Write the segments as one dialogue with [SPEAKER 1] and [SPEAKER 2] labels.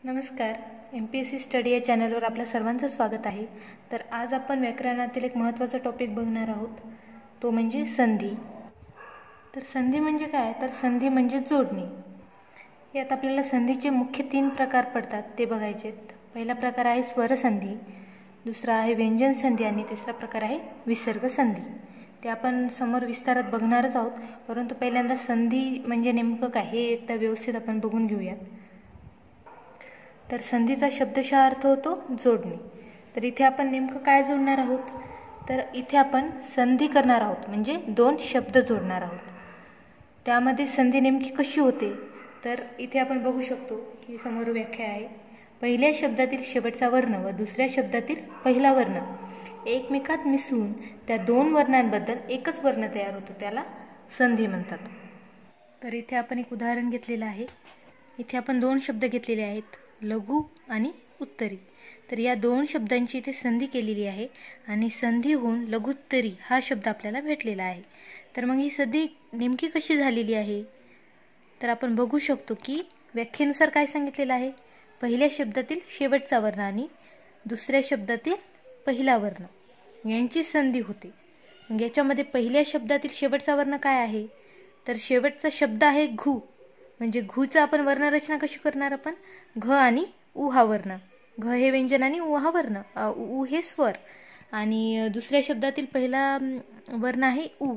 [SPEAKER 1] नमस्कार. MPSC study या चॅनलवर आपल्या सर्वांचं स्वागत आहे. तर आज आपण व्याकरणातील एक महत्त्वाचा टॉपिक बघणार आहोत, तो म्हणजे संधी. तर संधी म्हणजे काय? तर संधी म्हणजे जोडणी. यात आपल्याला संधीचे मुख्य 3 प्रकार पडतात, ते बघायचे आहेत. पहिला प्रकार आहे स्वरसंधी, दुसरा आहे व्यंजन संधी आणि तिसरा प्रकार आहे विसर्ग संधी. ते आपण समोर विस्तारात बघणारच आहोत, परंतु पहिल्यांदा संधी म्हणजे नेमकं काय हे एकदा व्यवस्थित आपण बघून घेऊयात. तर संधीचा शब्दशः अर्थ होतो जोडणी. तर इथे आपण नेमकं काय जोडणार आहोत? तर इथे आपण संधी करणार आहोत, म्हणजे 2 शब्द जोडणार आहोत. त्यामध्ये संधी नेमकी कशी होते? तर इथे आपण बघू शकतो, ही समोर व्याख्या आहे. पहिल्या शब्दातील शेवटचा वर्ण व दुसऱ्या शब्दातील पहिला वर्ण एकमेकात मिसळून त्या 2 वर्णांबद्दल एकच वर्ण तयार होतो, त्याला संधी म्हणतात. तर इथे आपण एक उदाहरण घेतलेलं आहे. इथे आपण 2 शब्द घेतलेले आहेत, लघु आणि उत्तरी. तर या 2 शब्दांची इथे संधी केलेली आहे आणि संधी होऊन लघुत्तरी हा शब्द आपल्याला भेटलेला आहे. तर मग ही संधी नेमकी कशी झालेली आहे? तर आपण बघू शकतो की व्याख्येनुसार काय सांगितलेलं आहे, पहिल्या शब्दातील शेवटचा वर्ण आणि दुसऱ्या शब्दातील पहिला वर्ण यांची संधी होते. मग याच्यामध्ये पहिल्या शब्दातील शेवटचा वर्ण काय आहे? तर शेवटचा शब्द आहे घु. म्हणजे घुचा आपण वर्णरचना कशी करणार? आपण घ आणि उ हा वर्ण, घ हे व्यंजन आणि उ हा वर्ण, उ हे स्वर. आणि दुसऱ्या शब्दातील पहिला वर्ण आहे उ.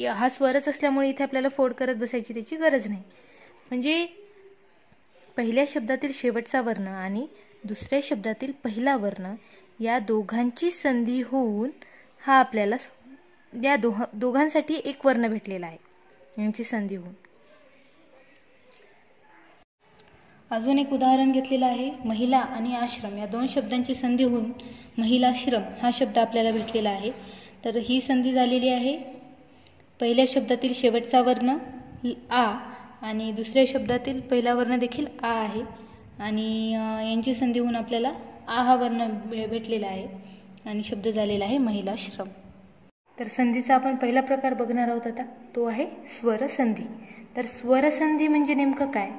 [SPEAKER 1] हा स्वरच असल्यामुळे इथे आपल्याला फोड करत बसायची त्याची गरज नाही. म्हणजे पहिल्या शब्दातील शेवटचा वर्ण आणि दुसऱ्या शब्दातील पहिला वर्ण या दोघांची संधी होऊन हा आपल्याला या दोघांसाठी एक वर्ण भेटलेला आहे, यांची संधी होऊन. अजून एक उदाहरण घेतलेलं आहे. महिला आणि आश्रम या 2 शब्दांची संधी होऊन महिलाश्रम हा शब्द आपल्याला भेटलेला आहे. तर ही संधी झालेली आहे पहिल्या शब्दातील शेवटचा वर्ण आ आणि दुसऱ्या शब्दातील पहिला वर्ण देखील आ आहे आणि यांची संधी होऊन आपल्याला आ हा वर्ण भेटलेला आहे आणि शब्द झालेला आहे महिलाश्रम. तर संधीचा आपण पहिला प्रकार बघणार आहोत आता, तो आहे स्वरसंधी. तर स्वरसंधी म्हणजे नेमकं काय?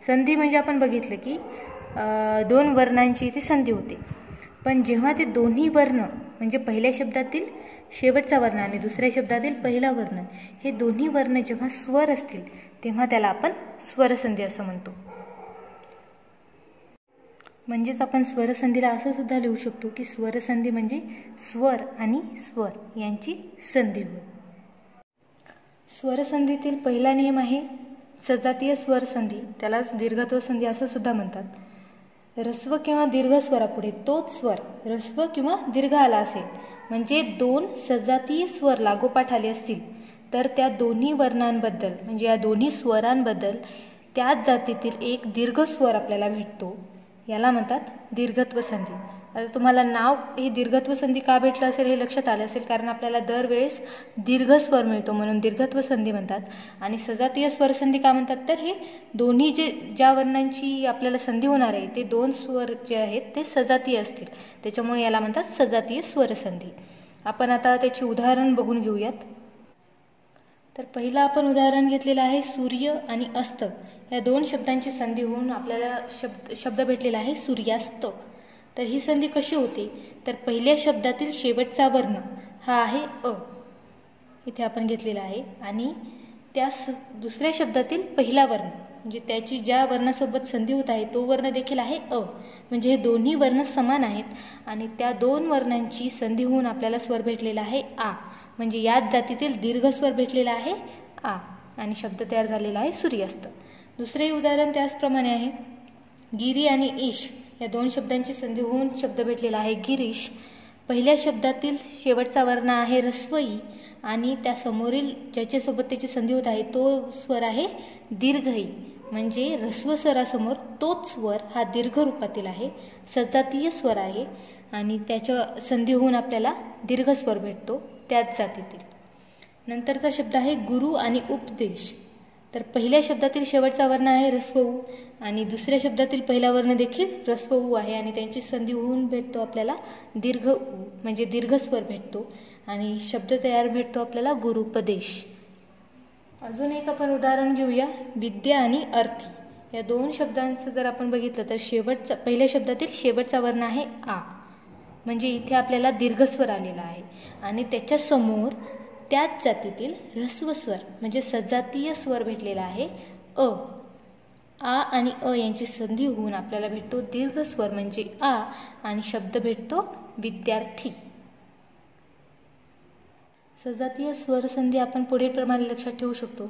[SPEAKER 1] संधी म्हणजे आपण बघितलं की 2 वर्णांची इथे संधी होते, पण जेव्हा ते दोन्ही वर्ण म्हणजे पहिल्या शब्दातील शेवटचा वर्ण आणि दुसऱ्या शब्दातील पहिला वर्ण हे दोन्ही वर्ण जेव्हा स्वर असतील तेव्हा त्याला आपण स्वरसंधी असं म्हणतो. म्हणजेच आपण स्वरसंधीला असं सुद्धा लिहू शकतो की स्वरसंधी म्हणजे स्वर आणि स्वर यांची संधी होय. स्वरसंधीतील पहिला नियम आहे सजातीय स्वर संधी, त्यालाच दीर्घत्व संधी असं सुद्धा म्हणतात. ऱ्हस्व किंवा दीर्घ स्वरापुढे तोच स्वर ऱ्हस्व किंवा दीर्घ आला असेल, म्हणजे 2 सजातीय स्वर लागोपाठ आले असतील, तर त्या दोन्ही वर्णांबद्दल म्हणजे या दोन्ही स्वरांबद्दल त्याच जातीतील एक दीर्घ स्वर आपल्याला भेटतो, याला म्हणतात दीर्घत्व संधी. आता तुम्हाला नाव हे दीर्घत्व संधी का भेटलं असेल हे लक्षात आलं असेल, कारण आपल्याला दरवेळेस दीर्घ स्वर मिळतो म्हणून दीर्घत्व संधी म्हणतात. आणि सजातीय स्वरसंधी का म्हणतात? तर हे दोन्ही ज्या वर्णांची आपल्याला संधी होणार आहे ते 2 स्वर जे आहेत ते सजातीय असतील, त्याच्यामुळे याला म्हणतात सजातीय स्वरसंधी. आपण आता त्याची उदाहरण बघून घेऊयात. तर पहिलं आपण उदाहरण घेतलेलं आहे सूर्य आणि अस्त या 2 शब्दांची संधी होऊन आपल्याला शब्द भेटलेला आहे सूर्यास्त. तर ही संधी कशी होते? तर पहिल्या शब्दातील शेवटचा वर्ण हा आहे अ, इथे आपण घेतलेला आहे, आणि त्या दुसऱ्या शब्दातील पहिला वर्ण म्हणजे त्याची ज्या वर्णासोबत संधी होत आहे तो वर्ण देखील आहे अ. म्हणजे हे दोन्ही वर्ण समान आहेत आणि त्या 2 वर्णांची संधी होऊन आपल्याला स्वर भेटलेला आहे आ, म्हणजे याच जातीतील दीर्घ स्वर भेटलेला आहे आ आणि शब्द तयार झालेला आहे सूर्यास्त. दुसरे उदाहरण त्याचप्रमाणे आहे. गिरी आणि ईश या 2 शब्दांची संधी होऊन शब्द भेटलेला आहे गिरीश. पहिल्या शब्दातील शेवटचा वर्ण आहे ऱ्हस्व-ई आणि त्या समोरील ज्याच्यासोबत त्याची संधी होत आहे तो स्वर आहे दीर्घ-ई, म्हणजे ऱ्हस्व स्वरासमोर तोच स्वर हा दीर्घ रूपातील आहे, सजातीय स्वर आहे आणि त्याच्या संधी होऊन आपल्याला दीर्घ स्वर भेटतो त्याच जातीतील. नंतरचा शब्द आहे गुरु आणि उपदेश. तर पहिल्या शब्दातील शेवटचा वर्ण आहे ऱ्हस्व-उ आणि दुसऱ्या शब्दातील पहिला वर्ण देखील ऱ्हस्व-उ आहे आणि त्यांची संधी होऊन भेटतो आपल्याला दीर्घ-उ, म्हणजे दीर्घ स्वर भेटतो आणि शब्द तयार भेटतो आपल्याला गुरुपदेश. अजून एक आपण उदाहरण घेऊया. विद्या आणि अर्थी या दोन शब्दांचं जर आपण बघितलं तर शेवटचा, पहिल्या शब्दातील शेवटचा वर्ण आहे आ, म्हणजे इथे आपल्याला दीर्घस्वर आलेला आहे. आणि त्याच्या समोर त्याच जातीतील ऱ्हस्व स्वर म्हणजे सजातीय स्वर भेटलेला आहे अ. आ आणि अ यांची संधी होऊन आपल्याला भेटतो दीर्घ स्वर म्हणजे आ आणि शब्द भेटतो विद्यार्थी. सजातीय स्वर संधी आपण पुढील प्रमाणे लक्षात ठेवू शकतो.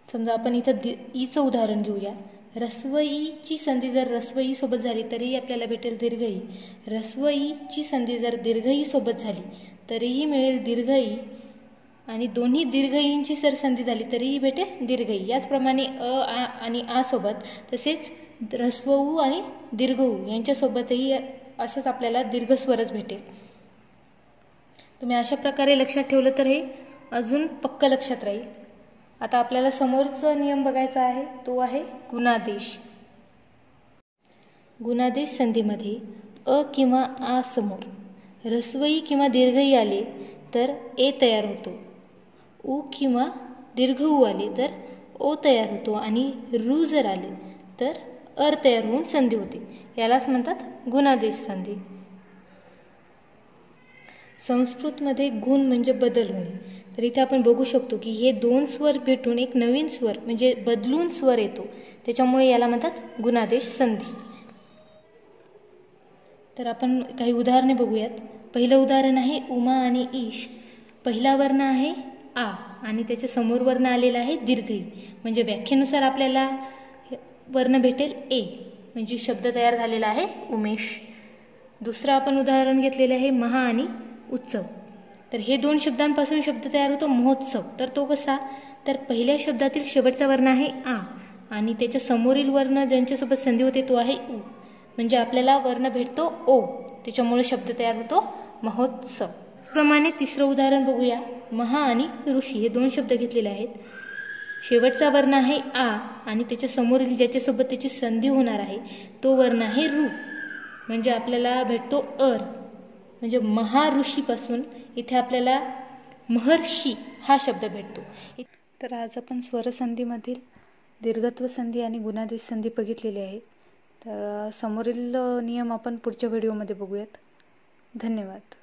[SPEAKER 1] समजा आपण इथं ईचं उदाहरण घेऊया. ऱ्हस्व ईची संधी जर ऱ्हस्व ई सोबत झाली तरीही आपल्याला भेटेल दीर्घ ई. ऱ्हस्व ईची संधी जर दीर्घ ई सोबत झाली तरीही मिळेल दीर्घ ई. आणि दोन्ही दीर्घ ईंची जर संधी झाली तरीही भेटेल दीर्घ ई. याचप्रमाणे अ आ आणि आ सोबत, तसेच ऱ्हस्व ऊ आणि दीर्घ ऊ यांच्यासोबतही असंच आपल्याला दीर्घ स्वरच भेटेल. तुम्ही अशा प्रकारे लक्षात ठेवलं तर हे अजून पक्क लक्षात राहील. आता आपल्याला समोरचा नियम बघायचा आहे, तो आहे गुणादेश. गुणादेश संधीमध्ये अ किंवा आ समोर ऱ्हस्व ई किंवा दीर्घ ई आले तर ए तयार होतो. उ किंवा दीर्घ ऊ आले तर ओ तयार होतो आणि रू जर आले तर अर तयार होऊन संधी होते. यालाच म्हणतात गुणादेश संधी. संस्कृतमध्ये गुण म्हणजे बदल होणे. तर इथे आपण बघू शकतो की हे दोन स्वर भेटून एक नवीन स्वर म्हणजे बदलून स्वर येतो, त्याच्यामुळे याला म्हणतात गुणादेश संधी. तर आपण काही उदाहरणे बघूयात. पहिलं उदाहरण आहे उमा आणि ईश. पहिला वर्ण आहे आ आणि त्याच्या समोर वर्ण आलेला आहे दीर्घ ई, म्हणजे व्याख्येनुसार आपल्याला वर्ण भेटेल ए, म्हणजे शब्द तयार झालेला आहे उमेश. दुसरं आपण उदाहरण घेतलेलं आहे महा आणि उत्सव. तर हे दोन शब्दांपासून शब्द तयार होतो महोत्सव. तर तो कसा, तर पहिल्या शब्दातील शेवटचा वर्ण आहे आ आणि त्याच्या समोरील वर्ण ज्यांच्यासोबत संधी होते तो आहे उ, म्हणजे आपल्याला वर्ण भेटतो ओ, त्याच्यामुळे शब्द तयार होतो महोत्सव. प्रमाणे तिसरं उदाहरण बघूया. महा आणि ऋषी हे दोन शब्द घेतलेले आहेत. शेवटचा वर्ण आहे आ आणि त्याच्या समोरील ज्याच्यासोबत त्याची संधी होणार आहे तो वर्ण आहे रू, म्हणजे आपल्याला भेटतो अर, म्हणजे महाऋषीपासून इथे आपल्याला महर्षी हा शब्द भेटतो. तर आज आपण स्वरसंधीमधील दीर्घत्व संधी आणि गुणादेश संधी बघितलेली आहे. तर समोरील नियम आपण पुढच्या व्हिडिओमध्ये बघूयात. धन्यवाद.